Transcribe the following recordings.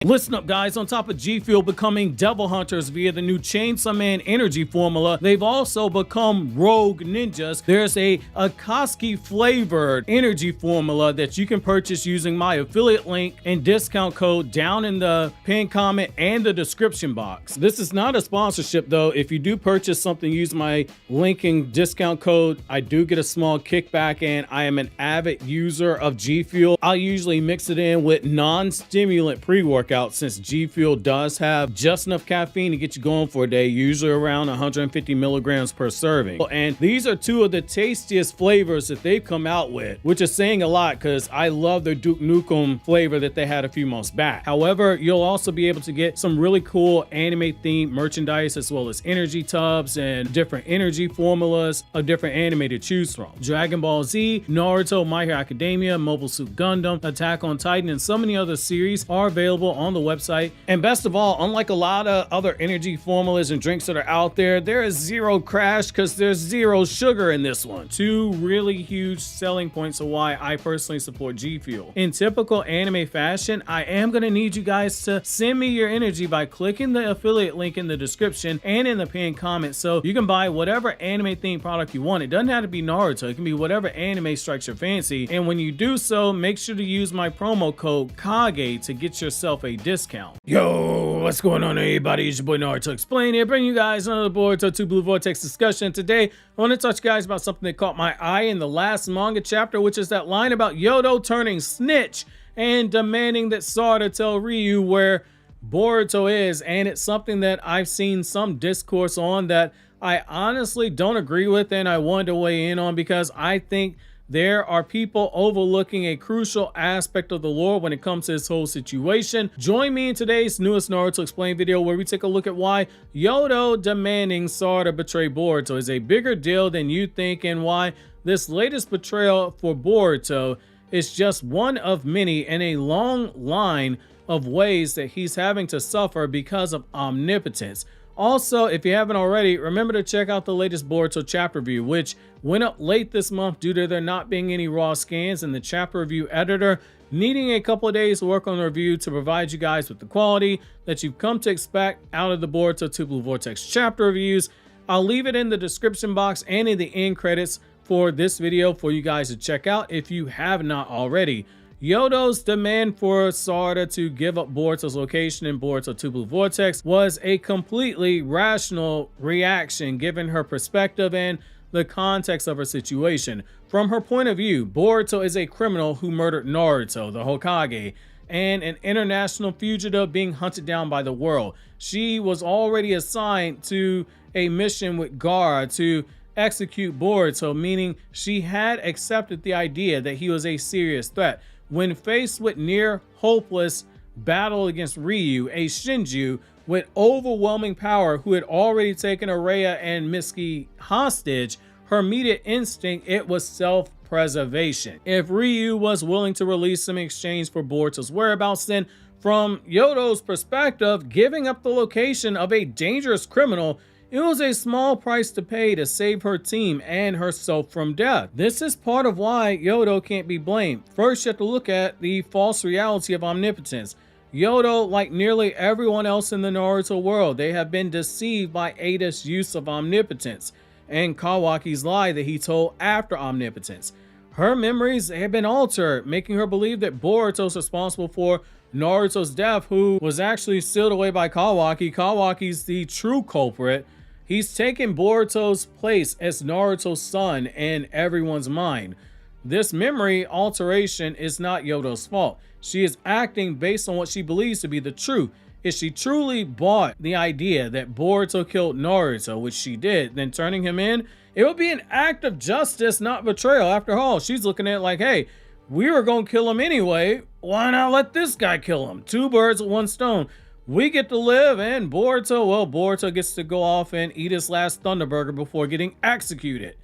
Listen up, guys. On top of Gfuel becoming devil hunters via the new Chainsaw Man energy formula, they've also become rogue ninjas. There's a Akatsuki flavored energy formula that you can purchase using my affiliate link and discount code down in the pinned comment and the description box. This is not a sponsorship though. If you do purchase something, use my link and discount code, I do get a small kickback, and I am an avid user of Gfuel. I'll usually mix it in with non-stimulant pre-workout, since Gfuel does have just enough caffeine to get you going for a day, usually around 150 milligrams per serving. And these are two of the tastiest flavors that they've come out with, which is saying a lot because I love their Duke Nukem flavor that they had a few months back. However, you'll also be able to get some really cool anime themed merchandise, as well as energy tubs and different energy formulas of different anime to choose from. Dragon Ball Z, Naruto, My Hero Academia, Mobile Suit Gundam, Attack on Titan, and so many other series are available on the website. And best of all, unlike a lot of other energy formulas and drinks that are out there, there is zero crash because there's zero sugar in this one. Two really huge selling points of why I personally support Gfuel. In typical anime fashion, I am going to need you guys to send me your energy by clicking the affiliate link in the description and in the pinned comment, so you can buy whatever anime themed product you want. It doesn't have to be Naruto, it can be whatever anime strikes your fancy. And when you do so, make sure to use my promo code KAGE to get yourself a discount. Yo, what's going on, everybody? It's your boy Naruto Explain here, bringing you guys another Boruto 2 Blue Vortex discussion. Today, I want to touch guys about something that caught my eye in the last manga chapter, which is that line about Yodo turning snitch and demanding that Sarada tell Ryu where Boruto is. And it's something that I've seen some discourse on that I honestly don't agree with, and I wanted to weigh in on because I think there are people overlooking a crucial aspect of the lore when it comes to this whole situation. Join me in today's newest Naruto Explain video, where we take a look at why Yodo demanding Sarada betray Boruto is a bigger deal than you think, and why this latest betrayal for Boruto is just one of many in a long line of ways that he's having to suffer because of Omnipotence. Also, if you haven't already, remember to check out the latest Boruto chapter review, which went up late this month due to there not being any raw scans and the chapter review editor needing a couple of days to work on the review to provide you guys with the quality that you've come to expect out of the Boruto 2 Blue Vortex chapter reviews. I'll leave it in the description box and in the end credits for this video for you guys to check out if you have not already. Yodo's demand for Sarada to give up Boruto's location in Boruto 2 Blue Vortex was a completely rational reaction given her perspective and the context of her situation. From her point of view, Boruto is a criminal who murdered Naruto, the Hokage, and an international fugitive being hunted down by the world. She was already assigned to a mission with Gaara to execute Boruto, meaning she had accepted the idea that he was a serious threat. When faced with near hopeless battle against Ryu, a Shinju with overwhelming power who had already taken Araya and Mitsuki hostage, her immediate instinct, it was self-preservation. If Ryu was willing to release him in exchange for Boruto's whereabouts, then from Yodo's perspective, giving up the location of a dangerous criminal, it was a small price to pay to save her team and herself from death. This is part of why Yodo can't be blamed. First, you have to look at the false reality of Omnipotence. Yodo, like nearly everyone else in the Naruto world, they have been deceived by Ada's use of Omnipotence and Kawaki's lie that he told after Omnipotence. Her memories have been altered, making her believe that Boruto's responsible for Naruto's death, who was actually sealed away by Kawaki. Kawaki's the true culprit. He's taken Boruto's place as Naruto's son in everyone's mind. This memory alteration is not Yodo's fault. She is acting based on what she believes to be the truth. If she truly bought the idea that Boruto killed Naruto, which she did, then turning him in, it would be an act of justice, not betrayal. After all, she's looking at it like, hey, we were going to kill him anyway. Why not let this guy kill him? Two birds with one stone. We get to live, and Boruto, well, Boruto gets to go off and eat his last Thunderburger before getting executed.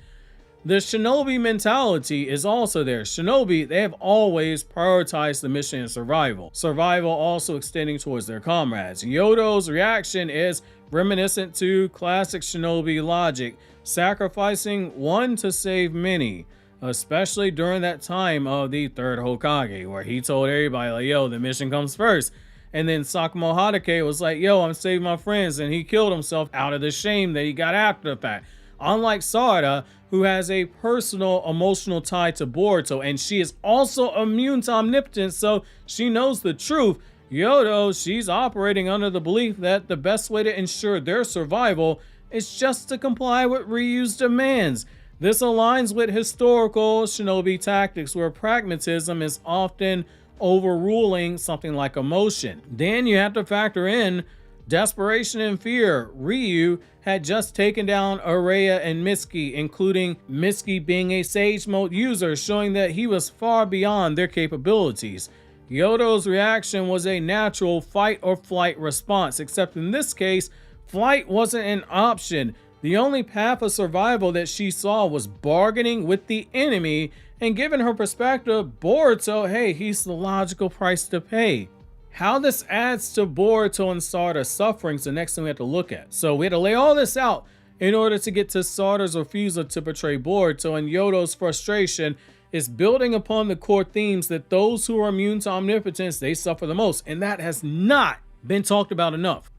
The Shinobi mentality is also there. Shinobi, they have always prioritized the mission and survival. Survival also extending towards their comrades. Yodo's reaction is reminiscent to classic Shinobi logic, sacrificing one to save many, especially during that time of the third Hokage, where he told everybody, like, yo, the mission comes first. And then Sakamo Hadake was like, yo, I'm saving my friends. And he killed himself out of the shame that he got after the fact. Unlike Sarada, who has a personal emotional tie to Boruto, and she is also immune to omnipotence, so she knows the truth. Yodo, she's operating under the belief that the best way to ensure their survival is just to comply with Ryu's demands. This aligns with historical shinobi tactics where pragmatism is often overruling something like emotion. Then you have to factor in desperation and fear. Ryu had just taken down Araya and Mitsuki, including Mitsuki being a Sage Mode user, showing that he was far beyond their capabilities. Yodo's reaction was a natural fight or flight response, except in this case, flight wasn't an option. The only path of survival that she saw was bargaining with the enemy, and given her perspective, Boruto, hey, he's the logical price to pay. How this adds to Boruto and Sarada's suffering is the next thing we have to look at. So we had to lay all this out in order to get to Sarada's refusal to betray Boruto, and Yodo's frustration is building upon the core themes that those who are immune to omnipotence, they suffer the most, and that has not been talked about enough.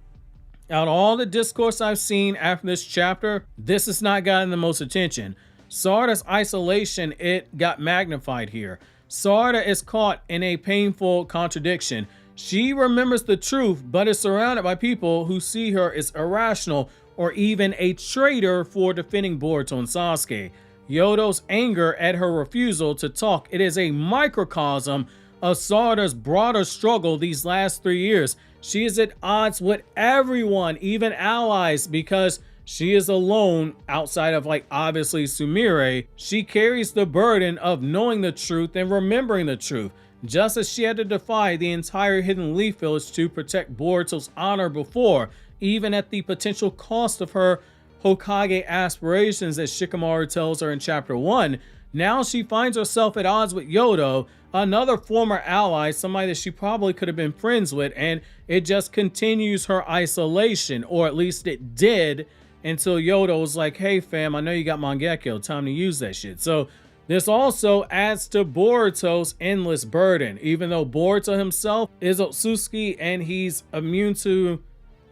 Out of all the discourse I've seen after this chapter, this has not gotten the most attention. Sarada's isolation, it got magnified here. Sarada is caught in a painful contradiction. She remembers the truth, but is surrounded by people who see her as irrational or even a traitor for defending Boruto and Sasuke. Yodo's anger at her refusal to talk, it is a microcosm of Sarada's broader struggle these last 3 years. She is at odds with everyone, even allies, because she is alone outside of, like, obviously Sumire. She carries the burden of knowing the truth and remembering the truth, just as she had to defy the entire Hidden Leaf Village to protect Boruto's honor before, even at the potential cost of her Hokage aspirations, as Shikamaru tells her in chapter 1. Now she finds herself at odds with Yodo, another former ally, somebody that she probably could have been friends with, and it just continues her isolation, or at least it did, until Yodo was like, hey fam, I know you got Mangekyou, time to use that shit. So this also adds to Boruto's endless burden. Even though Boruto himself is Otsutsuki and he's immune to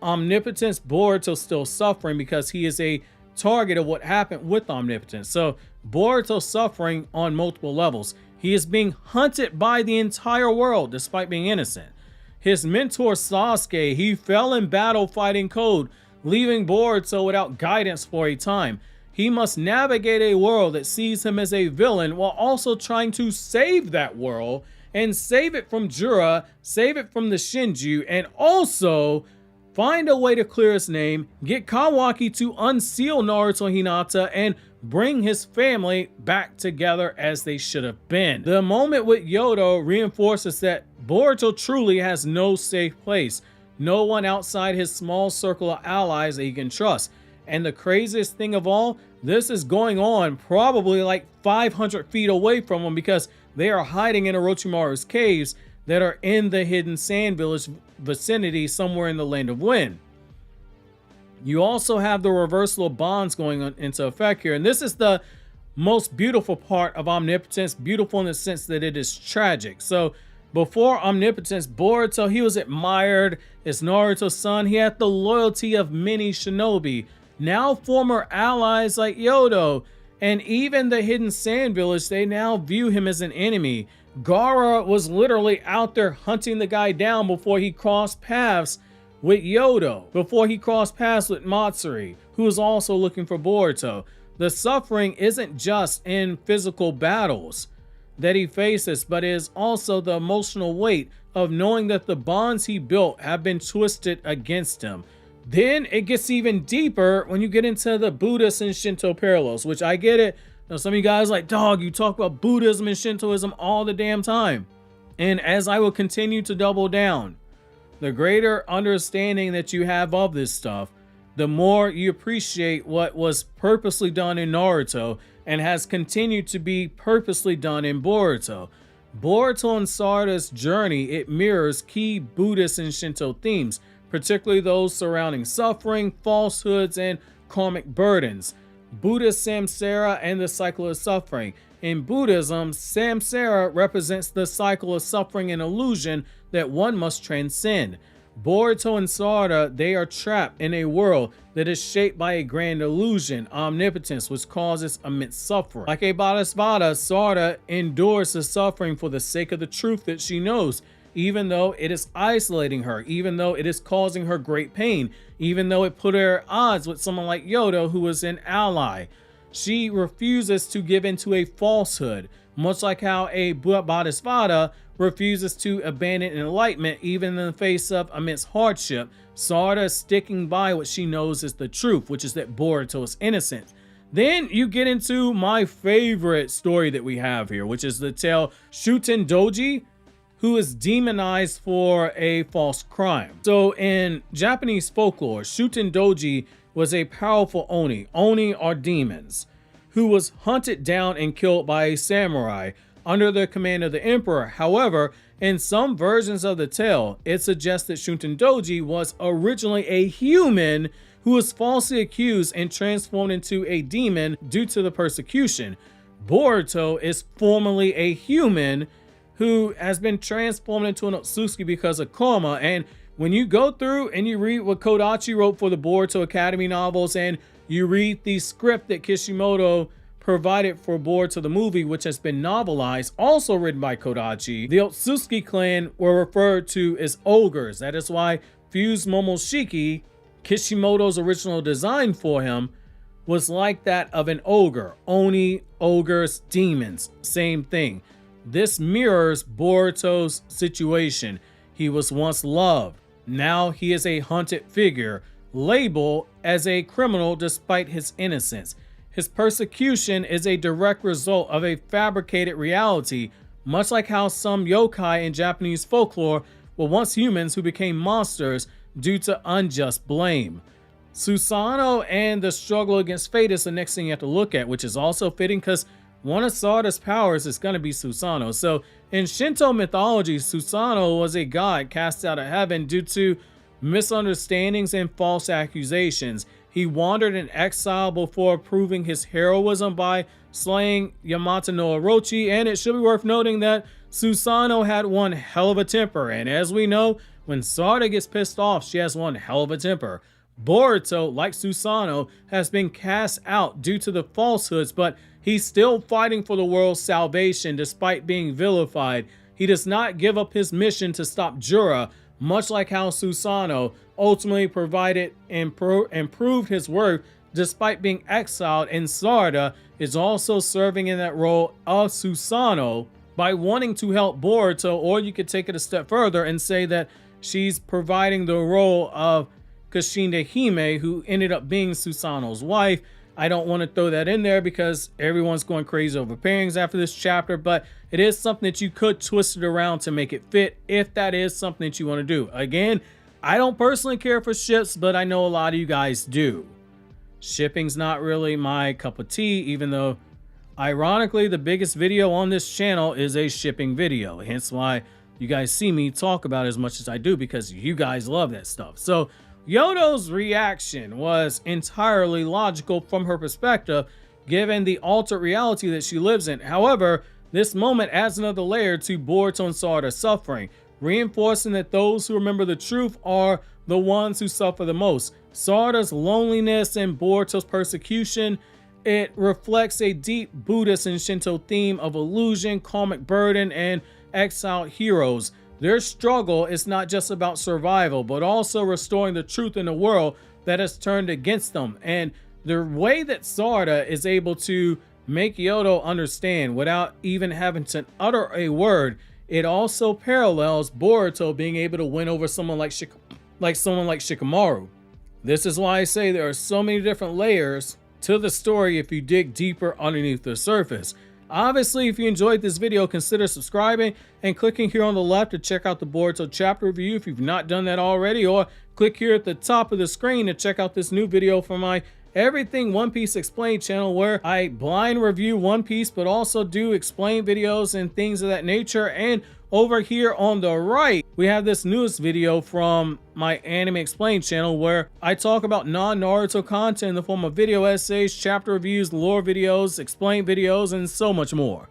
omnipotence, Boruto's still suffering because he is a target of what happened with omnipotence. So Boruto's suffering on multiple levels. He is being hunted by the entire world despite being innocent. His mentor Sasuke, he fell in battle fighting code, leaving Boruto without guidance for a time. He must navigate a world that sees him as a villain while also trying to save that world and save it from Jura, save it from the Shinju, and also find a way to clear his name, get Kawaki to unseal Naruto and Hinata, and bring his family back together as they should have been. The moment with Yodo reinforces that Boruto truly has no safe place, no one outside his small circle of allies that he can trust. And the craziest thing of all, this is going on probably like 500 feet away from him because they are hiding in Orochimaru's caves that are in the Hidden Sand Village vicinity somewhere in the Land of Wind. You also have the reversal of bonds going on into effect here. And this is the most beautiful part of Omnipotence, beautiful in the sense that it is tragic. So before Omnipotence, Boruto, he was admired as Naruto's son. He had the loyalty of many shinobi. Now former allies like Yodo and even the Hidden Sand Village, they now view him as an enemy. Gaara was literally out there hunting the guy down before he crossed paths with Yodo, before he crossed paths with Matsuri, who was also looking for Boruto. The suffering isn't just in physical battles that he faces, but it is also the emotional weight of knowing that the bonds he built have been twisted against him. Then it gets even deeper when you get into the Buddhist and Shinto parallels, which I get it. Now, some of you guys like, dog, you talk about Buddhism and Shintoism all the damn time. And as I will continue to double down, the greater understanding that you have of this stuff, the more you appreciate what was purposely done in Naruto and has continued to be purposely done in Boruto. Boruto and Sarada's journey, it mirrors key Buddhist and Shinto themes, particularly those surrounding suffering, falsehoods, and karmic burdens. Buddhist samsara and the cycle of suffering. In Buddhism, samsara represents the cycle of suffering and illusion that one must transcend. Boruto and Sarada, they are trapped in a world that is shaped by a grand illusion, omnipotence, which causes immense suffering. Like a bodhisattva, Sarada endures the suffering for the sake of the truth that she knows, even though it is isolating her, even though it is causing her great pain, even though it put her at odds with someone like Yodo, who was an ally. She refuses to give in to a falsehood, much like how a bodhisattva refuses to abandon enlightenment even in the face of immense hardship. Sarada is sticking by what she knows is the truth, which is that Boruto is innocent. Then you get into my favorite story that we have here, which is the tale Shuten Doji, who is demonized for a false crime. So in Japanese folklore, Shuten Doji was a powerful Oni. Oni are demons, who was hunted down and killed by a samurai under the command of the emperor. However, in some versions of the tale, it suggests that Shuten Doji was originally a human who was falsely accused and transformed into a demon due to the persecution. Boruto is formerly a human who has been transformed into an Otsutsuki because of karma. And when you go through and you read what Kodachi wrote for the Boruto Academy novels, and you read the script that Kishimoto provided for Boruto the movie, which has been novelized, also written by Kodachi, the Otsutsuki clan were referred to as ogres. That is why Fuse Momoshiki, Kishimoto's original design for him, was like that of an ogre. Oni, ogres, demons, same thing. This mirrors Boruto's situation. He was once loved. Now he is a hunted figure, labeled as a criminal despite his innocence. His persecution is a direct result of a fabricated reality, much like how some yokai in Japanese folklore were once humans who became monsters due to unjust blame. Susanoo and the struggle against fate is the next thing you have to look at, which is also fitting because one of Sarada's powers is going to be Susanoo. So in Shinto mythology, Susanoo was a god cast out of heaven due to misunderstandings and false accusations. He wandered in exile before proving his heroism by slaying Yamato no Orochi, and it should be worth noting that Susanoo had one hell of a temper, and as we know, when Sarada gets pissed off, she has one hell of a temper. Boruto, like Susanoo, has been cast out due to the falsehoods, but he's still fighting for the world's salvation despite being vilified. He does not give up his mission to stop Jura, much like how Susanoo ultimately provided and proved his worth despite being exiled, and Sarada is also serving in that role of Susanoo by wanting to help Boruto, or you could take it a step further and say that she's providing the role of Kashinda Hime, who ended up being Susanoo's wife. I don't want to throw that in there because everyone's going crazy over pairings after this chapter, but it is something that you could twist it around to make it fit if that is something that you want to do. Again, I don't personally care for ships, but I know a lot of you guys do. Shipping's not really my cup of tea, even though ironically the biggest video on this channel is a shipping video, hence why you guys see me talk about it as much as I do, because you guys love that stuff. So Yodo's reaction was entirely logical from her perspective, given the altered reality that she lives in. However, this moment adds another layer to Boruto and Sarada's suffering, reinforcing that those who remember the truth are the ones who suffer the most. Sarada's loneliness and Boruto's persecution, it reflects a deep Buddhist and Shinto theme of illusion, karmic burden, and exiled heroes. Their struggle is not just about survival, but also restoring the truth in a world that has turned against them. And the way that Sarada is able to make Yodo understand without even having to utter a word, it also parallels Boruto being able to win over someone like Shikamaru. This is why I say there are so many different layers to the story if you dig deeper underneath the surface. Obviously, if you enjoyed this video, consider subscribing and clicking here on the left to check out the Boruto chapter review if you've not done that already, or click here at the top of the screen to check out this new video from my Everything One Piece Explained channel, where I blind review One Piece but also do explain videos and things of that nature. And over here on the right, we have this newest video from my Anime Explained channel, where I talk about non-Naruto content in the form of video essays, chapter reviews, lore videos, explained videos, and so much more.